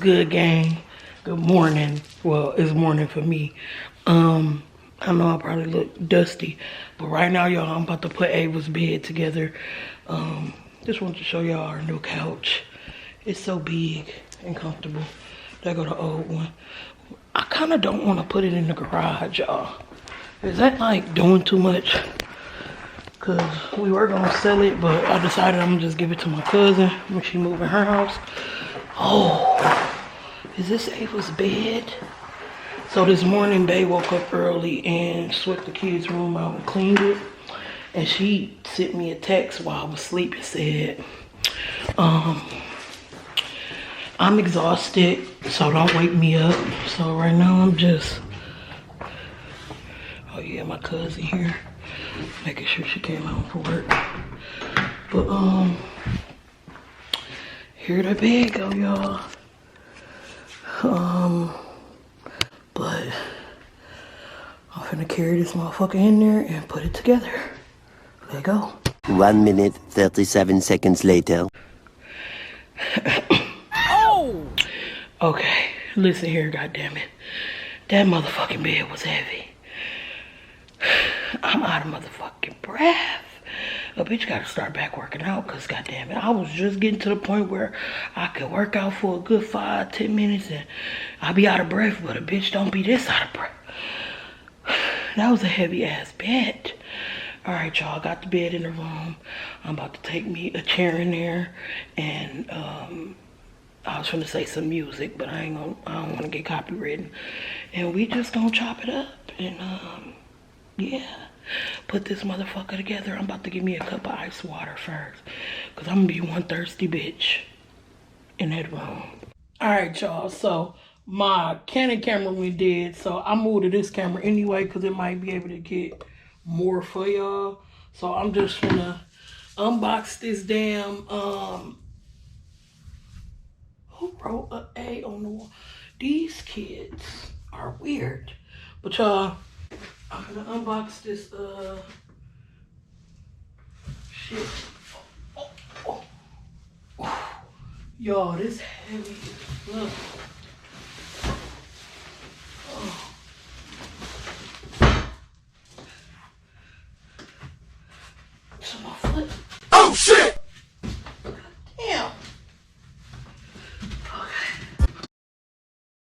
good, gang? Good morning. Well, it's morning for me. I know I probably look dusty, but right now, y'all, I'm about to put Ava's bed together. Just wanted to show y'all our new couch. It's so big and comfortable. There go the old one. I kind of don't want to put it in the garage, y'all. Is that like doing too much? Cause we were gonna sell it, but I decided I'm gonna just give it to my cousin when she move in her house. Oh, is this Ava's bed? So this morning, Bae woke up early and swept the kids' room out and cleaned it. And she sent me a text while I was asleep and said, I'm exhausted, so don't wake me up. So right now I'm just, oh yeah, my cousin here, making sure she came home from work. But here the bed go, y'all. But I'm finna carry this motherfucker in there and put it together. There you go. 1 minute, 37 seconds later. Oh! Okay, listen here, goddammit. That motherfucking bed was heavy. I'm out of motherfucking breath. A bitch gotta start back working out, cause goddammit, I was just getting to the point where I could work out for a good 5-10 minutes and I'll be out of breath, but a bitch don't be this out of breath. That was a heavy ass bed. All right, y'all, got the bed in the room. I'm about to take me a chair in there and I was gonna say some music, but I don't wanna get copywritten. And we just gonna chop it up and yeah. Put this motherfucker together. I'm about to give me a cup of ice water first, cause I'm gonna be one thirsty bitch in that room. All right, y'all, so my Canon camera went dead, so I moved to this camera anyway, cause it might be able to get more for y'all. So I'm just gonna unbox this damn, who wrote a A on the wall? These kids are weird. But y'all, I'm gonna unbox this, shit. Oh. Y'all, this heavy. Look. Oh. To my foot. Oh shit! Damn. Okay.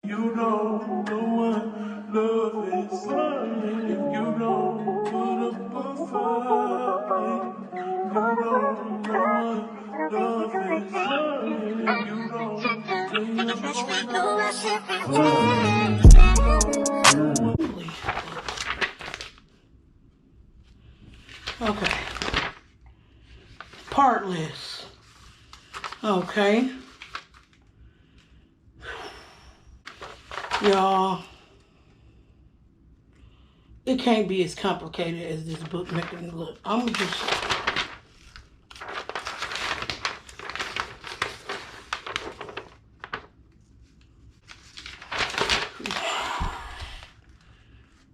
You don't know what love is if you don't put up a fight. You don't know what love is if you don't okay. Partless. Okay. Y'all, it can't be as complicated as this book making it look. I'm just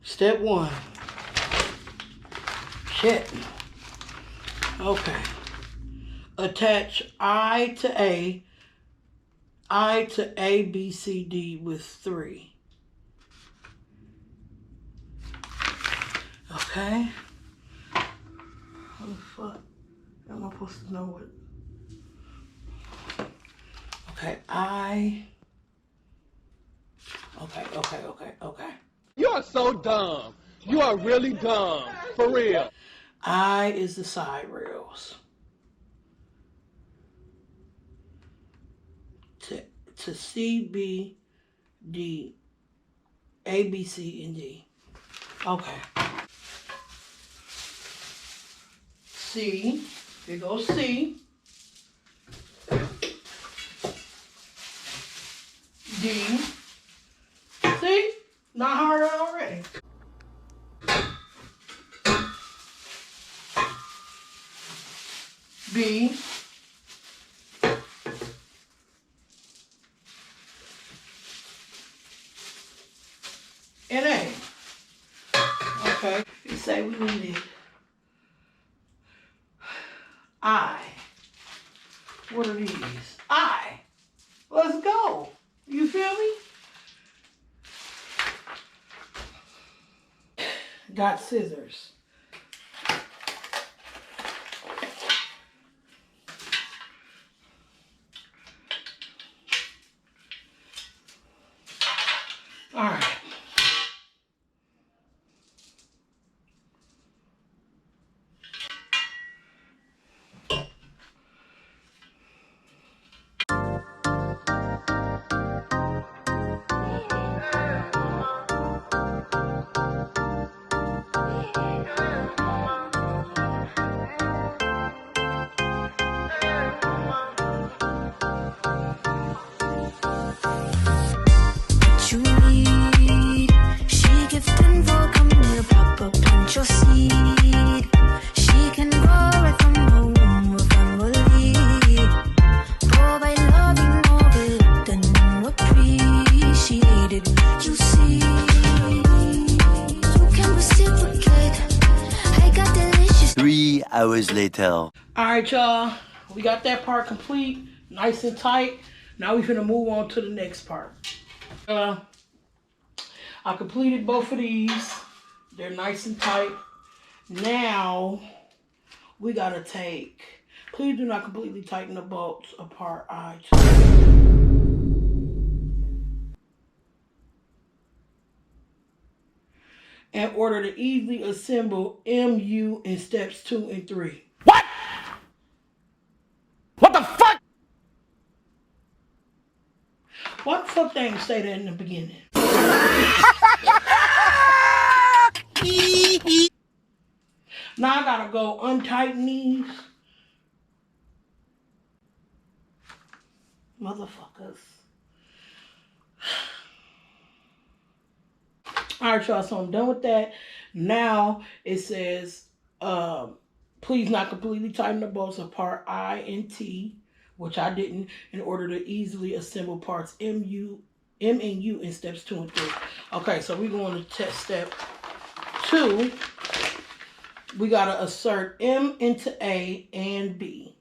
step one. Shit. Okay. Attach I to A, B, C, D with 3. Okay. How the fuck am I supposed to know what? Okay, Okay. You are so dumb. You are really dumb. For real. I is the side rails. To C, B, D, A, B, C, and D. Okay. C. Here goes C. D. See? Not harder already. B. And A. Okay. You say we needed I. What are these? I. Let's go. You feel me? Got scissors. All right. Hours later. All right, y'all. We got that part complete, nice and tight. Now we're gonna move on to the next part. I completed both of these. They're nice and tight. Now we gotta take. Please do not completely tighten the bolts apart. In order to easily assemble MU in steps 2 and 3. What? What the fuck? Why the fuck they ain't say that in the beginning? Now I gotta go untighten these. Motherfuckers. All right, y'all, so I'm done with that. Now it says, please not completely tighten the bolts of part I and T, which I didn't, in order to easily assemble parts M and U in steps 2 and 3. Okay, so we're going to test step 2. We got to assert M into A and B.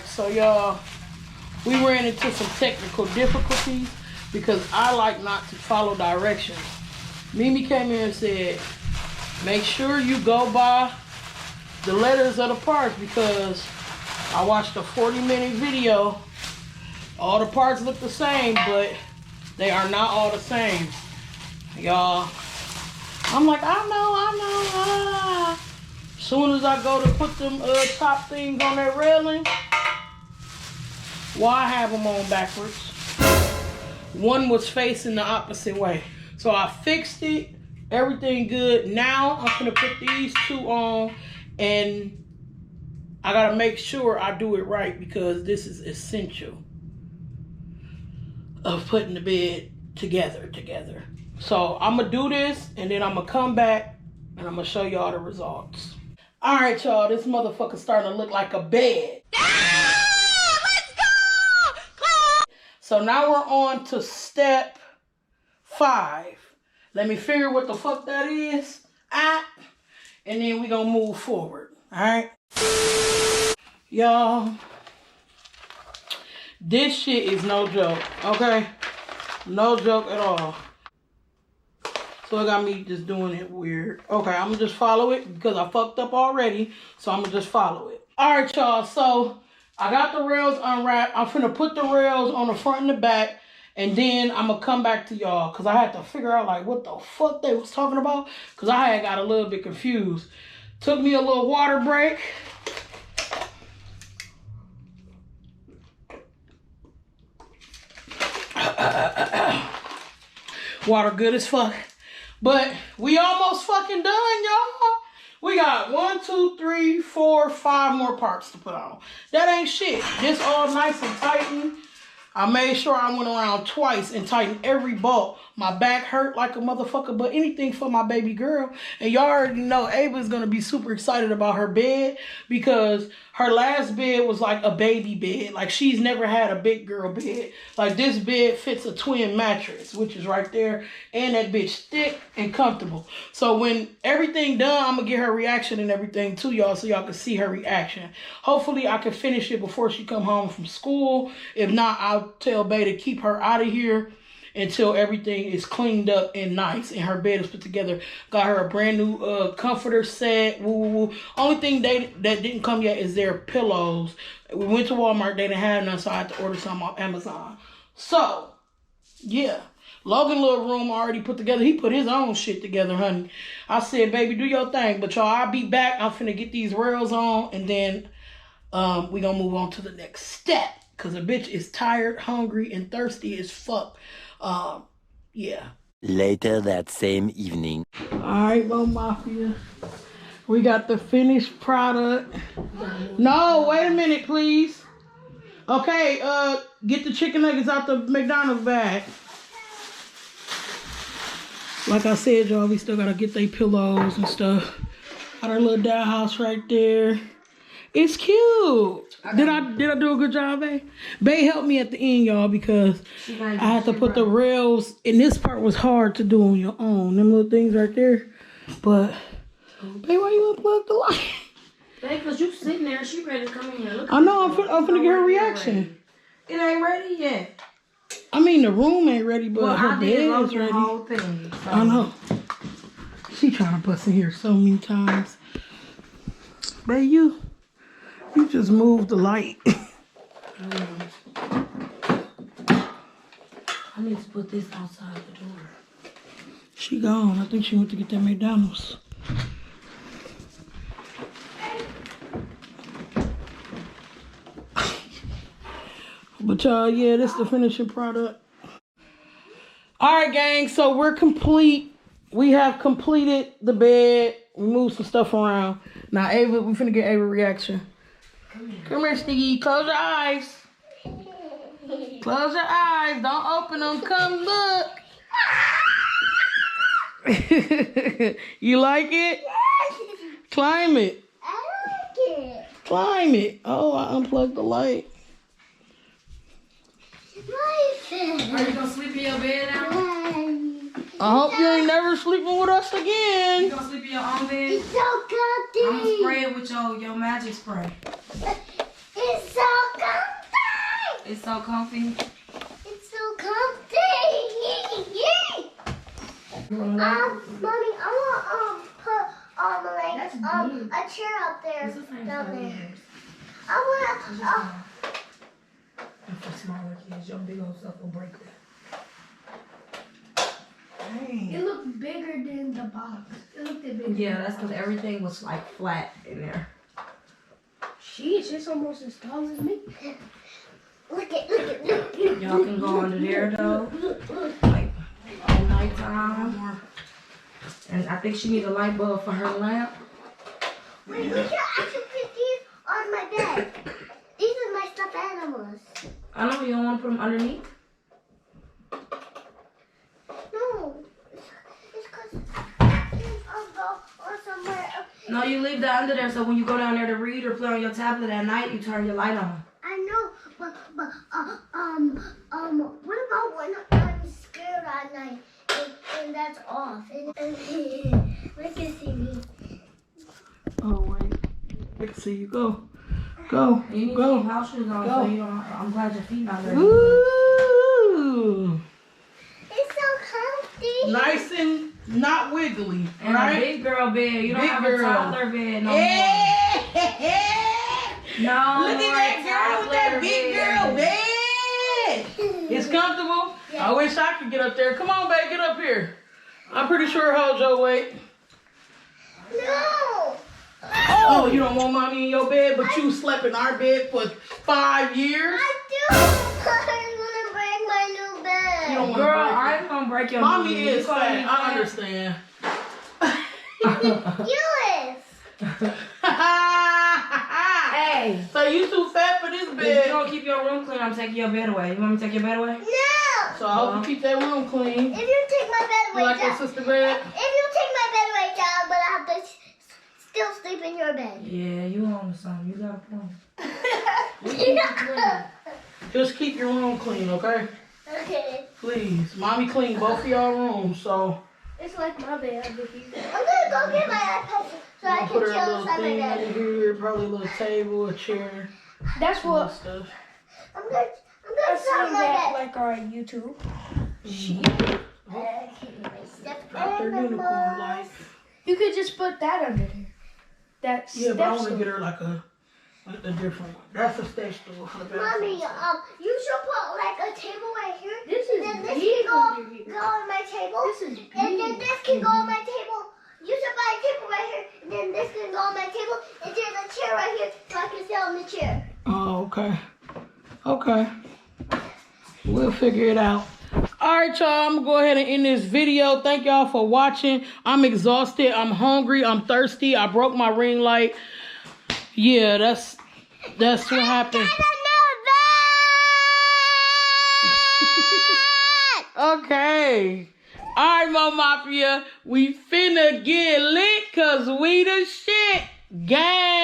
So y'all, we ran into some technical difficulties because I like not to follow directions. Memee came here and said, make sure you go by the letters of the parts, because I watched a 40-minute video. All the parts look the same, but they are not all the same. Y'all, I'm like, I know. Soon as I go to put them top things on that railing, why have them on backwards? One was facing the opposite way. So I fixed it, everything good. Now I'm gonna put these two on, and I gotta make sure I do it right, because this is essential of putting the bed together. So I'm gonna do this, and then I'm gonna come back and I'm gonna show y'all the results. All right, y'all, this motherfucker's starting to look like a bed. So now we're on to step 5. Let me figure what the fuck that is. And then we're going to move forward. Alright? Y'all, this shit is no joke. Okay? No joke at all. So it got me just doing it weird. Okay, I'm going to just follow it because I fucked up already. So I'm going to just follow it. Alright, y'all. So I got the rails unwrapped. I'm finna put the rails on the front and the back, and then I'm gonna come back to y'all, because I had to figure out like what the fuck they was talking about, because I had got a little bit confused. Took me a little water break. Water good as fuck. But we almost fucking done, y'all. We got 1, 2, 3, 4, 5 more parts to put on. That ain't shit. This all nice and tightened. I made sure I went around twice and tightened every bolt My back hurt like a motherfucker, but anything for my baby girl. And y'all already know Ava's gonna be super excited about her bed because her last bed was like a baby bed. Like she's never had a big girl bed. Like this bed fits a twin mattress, which is right there. And that bitch thick and comfortable. So when everything done, I'm gonna get her reaction and everything to y'all so y'all can see her reaction. Hopefully I can finish it before she come home from school. If not, I'll tell Bae to keep her out of here until everything is cleaned up and nice and her bed is put together. Got her a brand new comforter set. Woo, woo, woo. Only thing that didn't come yet is their pillows. We went to Walmart. They didn't have none, so I had to order some off Amazon. So, yeah. Logan little room already put together. He put his own shit together, honey. I said, baby, do your thing. But y'all, I'll be back. I'm finna get these rails on. And then we gonna move on to the next step. Because a bitch is tired, hungry, and thirsty as fuck. Yeah. Later that same evening. Alright, MOEMAFIAA. We got the finished product. No, wait a minute, please. Okay, get the chicken nuggets out the McDonald's bag. Like I said, y'all, we still gotta get their pillows and stuff. Got our little dollhouse right there. It's cute. Did I do a good job, Bae? Bae helped me at the end, y'all, because I had to put the rails, and this part was hard to do on your own. Them little things right there. But, Bae, why you unplug the light? Bae, because you sitting there, she ready to come in here. Look I know, I'm finna get her reaction. It ain't ready yet. I mean, the room ain't ready, but Well, her bed is the ready. whole thing, so. I know. She trying to bust in here so many times. Bae, you just moved the light. I need to put this outside the door. She gone. I think she went to get that McDonald's. But y'all, yeah, this is the finishing product. All right, gang. So we're complete. We have completed the bed. We moved some stuff around. Now, Ava, we finna get Ava reaction. Come here, Stiggy. Close your eyes. Close your eyes. Don't open them. Come look. You like it? Climb it. I like it. Climb it. Oh, I unplugged the light. Are you gonna sleep in your bed now? I hope you ain't never sleeping with us again. You gonna sleep in your own bed? It's so comfy. I'm gonna spray it with your magic spray. It's so comfy. It's so comfy. It's so comfy. Mommy, I want put like a chair up there down there. I want And for smaller kids, your big old stuff will break it. It looked bigger than the box. It looked bigger. Yeah, that's because everything was like flat in there. Sheesh, it's almost as tall as me. Look at. Y'all can go under there though, like all nighttime. And I think she needs a light bulb for her lamp. Wait, we should actually put these on my bed. These are my stuffed animals. I know you don't want to put them underneath. No, it's because I'll go or somewhere else. No, you leave that under there so when you go down there to read or play on your tablet at night, you turn your light on. I know, but what about when I'm scared at night and that's off and they can see me. Oh, wait. I can see you. Go. Go. You need Go. some house shoes on, Go. so you don't. I'm glad your feet not dirty. Ooh. It's so comfy. Nice and not wiggly, And right? a big girl bed. You don't Big have girl. a toddler bed no Yeah. more. No. Look at that girl with that big girl bed. It's comfortable. I wish I could get up there. Come on, babe, get up here. I'm pretty sure it holds your weight. No. Oh, you don't want mommy in your bed, but you slept in our bed for 5 years? I do. I'm gonna break my new bed. You don't want Girl, to break I ain't gonna break your Mommy knee. is You call me fat. I understand. Yours. Hey. So you too fat for this If you bed. don't keep your room clean, I'm taking your bed away. You want me to take your bed away? No. So So I hope you keep that room clean. If you take my bed You away, like your Dad. sister bed? If you take my bed away, Dad, I'm gonna have to still sleep in your bed. Yeah, you on something. You got a point. Just keep your room clean, okay? Okay. Please. Mommy clean both of y'all rooms, so. It's like my bed over here. I'm gonna go get my iPad so I I'll can put her a chill little inside my thing bed. over here, probably a little table, a chair, That's all that what stuff. I'm gonna sit on my bed. like our YouTube. Drop their unicorn life. You could just put that under there. That's Yeah, but I want to get her like a different one. That's a step stool for the bathroom. Mommy, you should put like a table right here. This and is then this big can under here. go on my table. This is And then big. this can go on my table. You should buy a table right here. And then this can go on my table. And there's a chair right here so I can sit on the chair. Oh, okay. Okay. We'll figure it out. All right, y'all. I'm going to go ahead and end this video. Thank y'all for watching. I'm exhausted. I'm hungry. I'm thirsty. I broke my ring light. Yeah, that's what happened. Okay. All right, MOEMAFIA. We finna get lit because we the shit. Gang.